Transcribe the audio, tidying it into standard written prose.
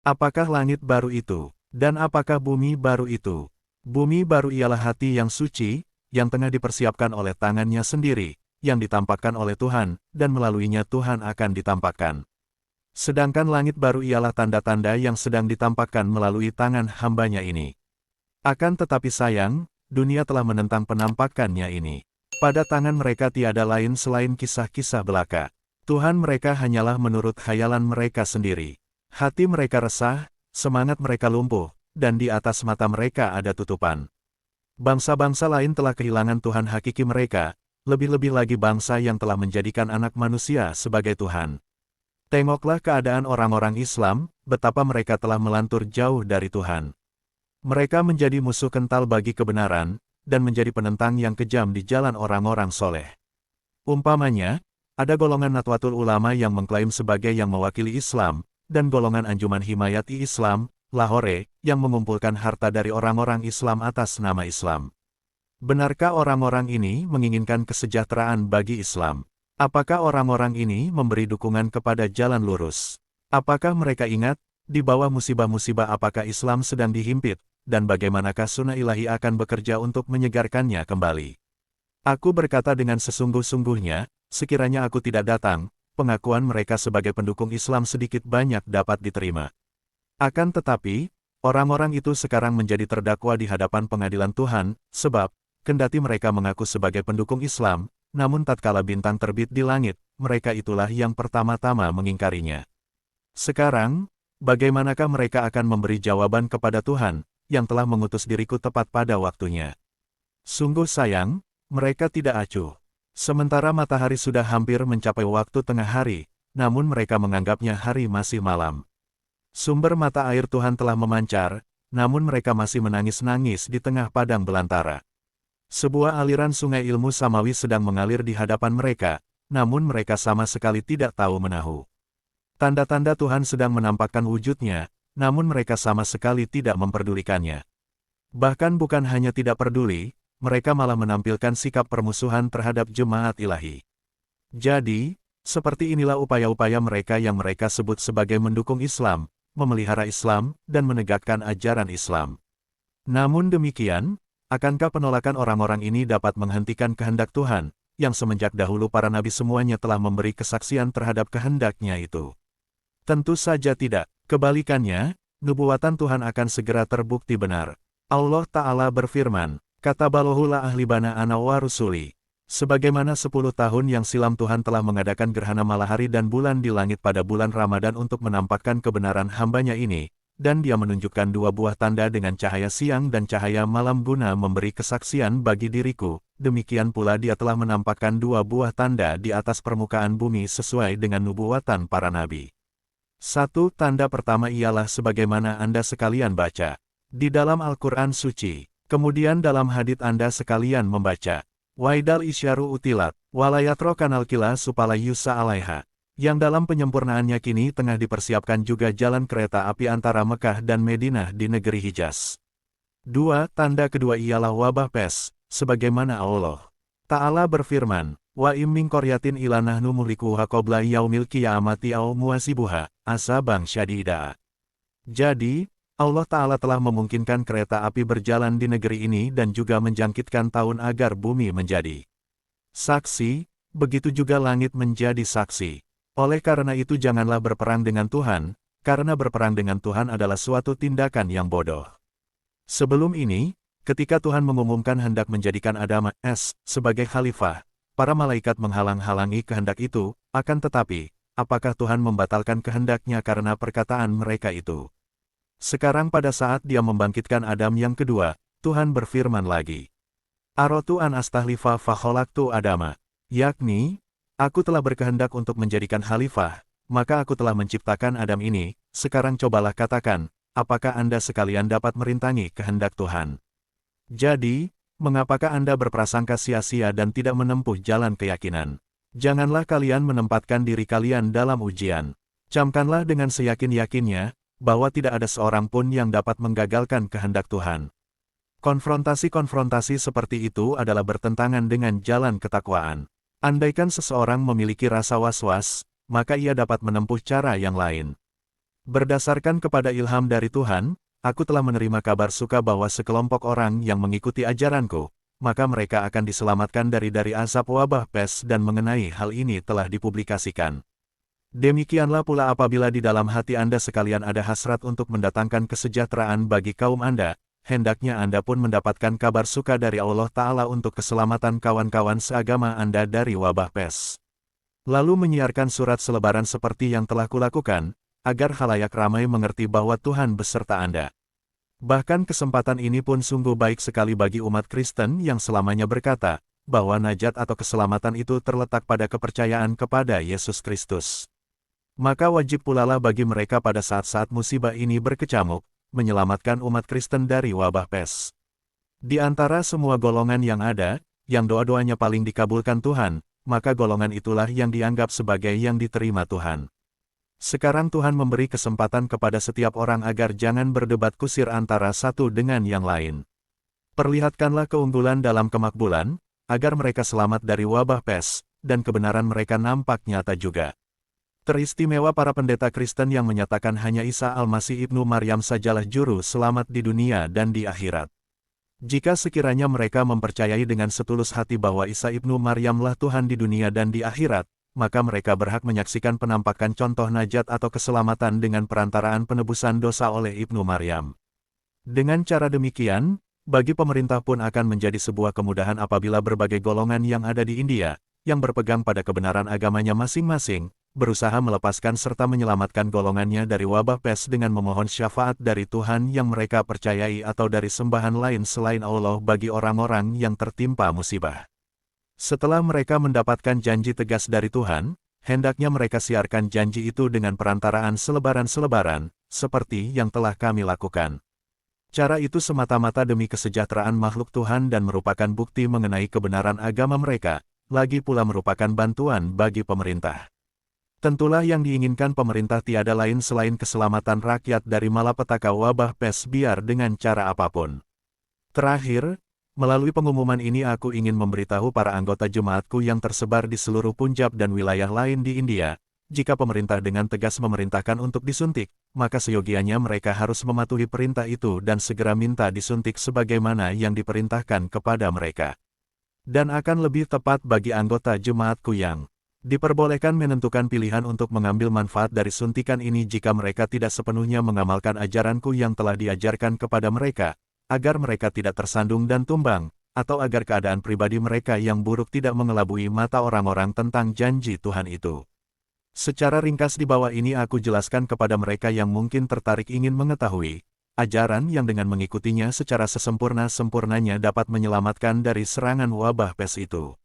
Apakah langit baru itu? Dan apakah bumi baru itu? Bumi baru ialah hati yang suci, yang tengah dipersiapkan oleh tangannya sendiri, yang ditampakkan oleh Tuhan, dan melaluinya Tuhan akan ditampakkan. Sedangkan langit baru ialah tanda-tanda yang sedang ditampakkan melalui tangan hambanya ini. Akan tetapi sayang, dunia telah menentang penampakannya ini. Pada tangan mereka tiada lain selain kisah-kisah belaka. Tuhan mereka hanyalah menurut khayalan mereka sendiri. Hati mereka resah, semangat mereka lumpuh, dan di atas mata mereka ada tutupan. Bangsa-bangsa lain telah kehilangan Tuhan hakiki mereka, lebih-lebih lagi bangsa yang telah menjadikan anak manusia sebagai Tuhan. Tengoklah keadaan orang-orang Islam, betapa mereka telah melantur jauh dari Tuhan. Mereka menjadi musuh kental bagi kebenaran, dan menjadi penentang yang kejam di jalan orang-orang soleh. Umpamanya, ada golongan Nahdlatul Ulama yang mengklaim sebagai yang mewakili Islam, dan golongan Anjuman Himayati Islam, Lahore, yang mengumpulkan harta dari orang-orang Islam atas nama Islam. Benarkah orang-orang ini menginginkan kesejahteraan bagi Islam? Apakah orang-orang ini memberi dukungan kepada jalan lurus? Apakah mereka ingat, di bawah musibah-musibah apakah Islam sedang dihimpit, dan bagaimanakah sunnah ilahi akan bekerja untuk menyegarkannya kembali? Aku berkata dengan sesungguh-sungguhnya, sekiranya aku tidak datang, pengakuan mereka sebagai pendukung Islam sedikit banyak dapat diterima. Akan tetapi, orang-orang itu sekarang menjadi terdakwa di hadapan pengadilan Tuhan, sebab, kendati mereka mengaku sebagai pendukung Islam, namun tatkala bintang terbit di langit, mereka itulah yang pertama-tama mengingkarinya. Sekarang, bagaimanakah mereka akan memberi jawaban kepada Tuhan, yang telah mengutus diriku tepat pada waktunya? Sungguh sayang, mereka tidak acuh. Sementara matahari sudah hampir mencapai waktu tengah hari, namun mereka menganggapnya hari masih malam. Sumber mata air Tuhan telah memancar, namun mereka masih menangis-nangis di tengah padang belantara. Sebuah aliran sungai ilmu samawi sedang mengalir di hadapan mereka, namun mereka sama sekali tidak tahu menahu. Tanda-tanda Tuhan sedang menampakkan wujudnya, namun mereka sama sekali tidak memperdulikannya. Bahkan bukan hanya tidak peduli, mereka malah menampilkan sikap permusuhan terhadap jemaat ilahi. Jadi, seperti inilah upaya-upaya mereka yang mereka sebut sebagai mendukung Islam, memelihara Islam, dan menegakkan ajaran Islam. Namun demikian, akankah penolakan orang-orang ini dapat menghentikan kehendak Tuhan, yang semenjak dahulu para nabi semuanya telah memberi kesaksian terhadap kehendaknya itu? Tentu saja tidak. Kebalikannya, nubuatan Tuhan akan segera terbukti benar. Allah Ta'ala berfirman, Katabalahullah ahlibana ana wa rusuli. Sebagaimana 10 tahun yang silam Tuhan telah mengadakan gerhana matahari dan bulan di langit pada bulan Ramadan untuk menampakkan kebenaran hambanya ini, dan dia menunjukkan 2 buah tanda dengan cahaya siang dan cahaya malam guna memberi kesaksian bagi diriku, demikian pula dia telah menampakkan 2 buah tanda di atas permukaan bumi sesuai dengan nubuatan para nabi. Satu tanda pertama ialah sebagaimana Anda sekalian baca di dalam Al-Quran Suci. Kemudian dalam hadits Anda sekalian membaca, Waidal isyaru utilat, walayatro kanal kila supala yusa alaiha, yang dalam penyempurnaannya kini tengah dipersiapkan juga jalan kereta api antara Mekah dan Madinah di negeri Hijaz. 2. Tanda kedua ialah wabah pes, sebagaimana Allah Ta'ala berfirman, Wa immin koryatin ila nahnu muhlikuha qabla yaumil qiyamati au muwasibuha, asabang syadida. Jadi, Allah Ta'ala telah memungkinkan kereta api berjalan di negeri ini dan juga menjangkitkan tahun agar bumi menjadi saksi, begitu juga langit menjadi saksi. Oleh karena itu janganlah berperang dengan Tuhan, karena berperang dengan Tuhan adalah suatu tindakan yang bodoh. Sebelum ini, ketika Tuhan mengumumkan hendak menjadikan Adam AS sebagai khalifah, para malaikat menghalang-halangi kehendak itu, akan tetapi, apakah Tuhan membatalkan kehendaknya karena perkataan mereka itu? Sekarang pada saat dia membangkitkan Adam yang kedua, Tuhan berfirman lagi. Arotu an astahlifa fakholaktu Adama. Yakni, aku telah berkehendak untuk menjadikan khalifah, maka aku telah menciptakan Adam ini, sekarang cobalah katakan, apakah Anda sekalian dapat merintangi kehendak Tuhan? Jadi, mengapakah Anda berprasangka sia-sia dan tidak menempuh jalan keyakinan? Janganlah kalian menempatkan diri kalian dalam ujian. Camkanlah dengan seyakin-yakinnya, bahwa tidak ada seorang pun yang dapat menggagalkan kehendak Tuhan. Konfrontasi-konfrontasi seperti itu adalah bertentangan dengan jalan ketakwaan. Andaikan seseorang memiliki rasa was-was, maka ia dapat menempuh cara yang lain. Berdasarkan kepada ilham dari Tuhan, aku telah menerima kabar suka bahwa sekelompok orang yang mengikuti ajaranku, maka mereka akan diselamatkan dari azab wabah pes dan mengenai hal ini telah dipublikasikan. Demikianlah pula apabila di dalam hati Anda sekalian ada hasrat untuk mendatangkan kesejahteraan bagi kaum Anda, hendaknya Anda pun mendapatkan kabar suka dari Allah Ta'ala untuk keselamatan kawan-kawan seagama Anda dari wabah pes. Lalu menyiarkan surat selebaran seperti yang telah kulakukan, agar khalayak ramai mengerti bahwa Tuhan beserta Anda. Bahkan kesempatan ini pun sungguh baik sekali bagi umat Kristen yang selamanya berkata, bahwa najat atau keselamatan itu terletak pada kepercayaan kepada Yesus Kristus. Maka wajib pulalah bagi mereka pada saat-saat musibah ini berkecamuk, menyelamatkan umat Kristen dari wabah pes. Di antara semua golongan yang ada, yang doa-doanya paling dikabulkan Tuhan, maka golongan itulah yang dianggap sebagai yang diterima Tuhan. Sekarang Tuhan memberi kesempatan kepada setiap orang agar jangan berdebat kusir antara satu dengan yang lain. Perlihatkanlah keunggulan dalam kemakbulan, agar mereka selamat dari wabah pes, dan kebenaran mereka nampak nyata juga. Teristimewa para pendeta Kristen yang menyatakan hanya Isa Al-Masih Ibnu Maryam sajalah juru selamat di dunia dan di akhirat. Jika sekiranya mereka mempercayai dengan setulus hati bahwa Isa Ibnu Maryamlah Tuhan di dunia dan di akhirat, maka mereka berhak menyaksikan penampakan contoh najat atau keselamatan dengan perantaraan penebusan dosa oleh Ibnu Maryam. Dengan cara demikian, bagi pemerintah pun akan menjadi sebuah kemudahan apabila berbagai golongan yang ada di India, yang berpegang pada kebenaran agamanya masing-masing, berusaha melepaskan serta menyelamatkan golongannya dari wabah pes dengan memohon syafaat dari Tuhan yang mereka percayai atau dari sembahan lain selain Allah bagi orang-orang yang tertimpa musibah. Setelah mereka mendapatkan janji tegas dari Tuhan, hendaknya mereka siarkan janji itu dengan perantaraan selebaran-selebaran, seperti yang telah kami lakukan. Cara itu semata-mata demi kesejahteraan makhluk Tuhan dan merupakan bukti mengenai kebenaran agama mereka, lagi pula merupakan bantuan bagi pemerintah. Tentulah yang diinginkan pemerintah tiada lain selain keselamatan rakyat dari malapetaka wabah pes biar dengan cara apapun. Terakhir, melalui pengumuman ini aku ingin memberitahu para anggota jemaatku yang tersebar di seluruh Punjab dan wilayah lain di India, jika pemerintah dengan tegas memerintahkan untuk disuntik, maka seyogianya mereka harus mematuhi perintah itu dan segera minta disuntik sebagaimana yang diperintahkan kepada mereka. Dan akan lebih tepat bagi anggota jemaatku yang diperbolehkan menentukan pilihan untuk mengambil manfaat dari suntikan ini jika mereka tidak sepenuhnya mengamalkan ajaranku yang telah diajarkan kepada mereka, agar mereka tidak tersandung dan tumbang, atau agar keadaan pribadi mereka yang buruk tidak mengelabui mata orang-orang tentang janji Tuhan itu. Secara ringkas di bawah ini aku jelaskan kepada mereka yang mungkin tertarik ingin mengetahui, ajaran yang dengan mengikutinya secara sesempurna-sempurnanya dapat menyelamatkan dari serangan wabah pes itu.